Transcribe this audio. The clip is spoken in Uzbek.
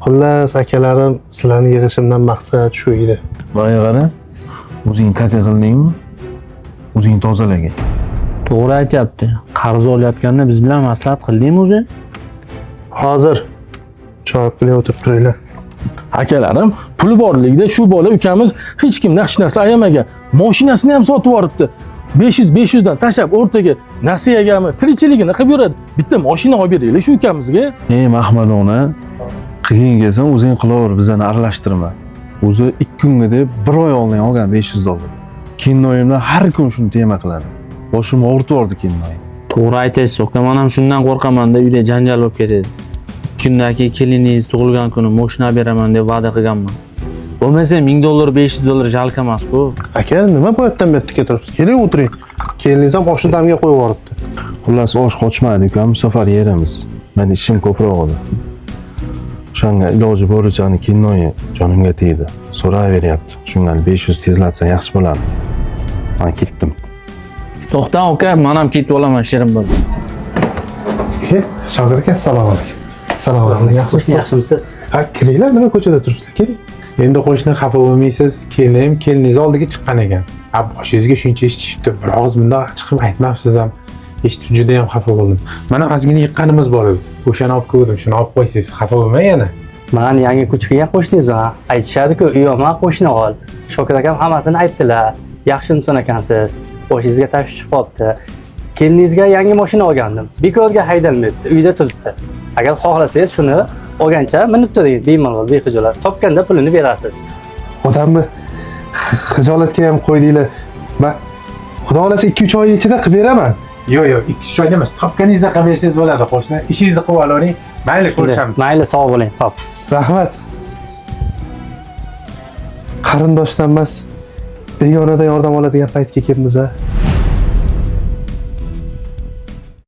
Xullas, akalarim, sizlarni yig'ishimdan maqsad shu edi. Voy qara, o'zing kaka qildingmi? O'zing tozalagin. To'g'ri aytyapti. Qarz olayotganda biz bilan maslahat qildingmi o'zi? Hozir choy qilib o'tirib turinglar. Akalarim puli borligida shu bola ukamiz hech kimdan hech narsa ayamagan. Mashinasini ham sotib yuboribdi. 500 dan tashlab o'rtaga nasiyagami, tirikchiligini qilib yuradi. Bitta mashina olib beraylik shu ukamizga. Ey Mahmad ona, qiyin kelsa o'zing qilaver, bizani aralashtirma. O'zi 2 kunga deb 1 oy oldin olgan $500. Kennoyimdan har kun shuni tema qiladi. Boshim og'ritib yubordi kennoyim. To'g'ri aytasiz, uka. Men ham shundan qo'rqaman-da, uyda janjal bo'lib ketadi. Kundagi keliningiz tug'ilgan kuni mashina beraman deb va'da qilganman. Bo'lmasa $1000, $500 jalka emas-ku. Aka, nima bu yerdan bu yerga turibsiz? Keling o'tiring. Keliningiz ham oshni damga qo'yib yuboribdi. Xullas osh qochmaydi ukam, bu safar yeramiz. Men ishim ko'proq edi. O'shanga iloji boricha kennoyi jonimga tegdi. So'rayveryapti. Shundan 500 tezlatsa yaxshi bo'ladi. Men ketdim. To'xtang uka, men ham ketib olaman sherim bo'ldi. Shogir aka, assalomu alaykum. Assalomu alaykum. Yaxshimisiz? Ha, kiringlar, nima ko'chada turibsizlar? Keling. Endi qo'shni xafa bo'lmaysiz, keliningiz oldiga chiqqan ekan. Boshingizga shuncha ish tushibdi, bir og'iz bundoq chiqib aytmabsiz ham. Eshitib juda ham xafa bo'ldim. Mana ozgina yiqqanimiz bor edi. O'shani olib keldim, shuni olib qo'ysiz, xafa bo'lmang yana. Mana yangi ko'chib kelgan qo'shningizmi? Aytishadi-ku, uyoma qo'shni ol. Shokir akam hammasini aytdilar. Yaxshi inson ekansiz. Boshingizga tash tushib qolibdi. Keliningizga yangi mashina olgandim. Bekorga haydalmayapti, uyda turibdi. Agar xohlasangiz shuni olgancha minib turing, bemalol, bexijolat. Topganda pulini berasiz. Odamni xijolatga ham qo'ydinglar. Men xudo xolasa 2-3 oy ichida qilib beraman. Yo'q, 2-3 oyda emas, topganingizda qilib bersangiz bo'ladi, qo'shni. Ishingizni qilib olavering. Mayli, ko'rishamiz. Mayli, sog' bo'ling. Xo'p. Rahmat. Qarindoshdan emas, begonadan yordam oladigan paytga kelibmiz-a.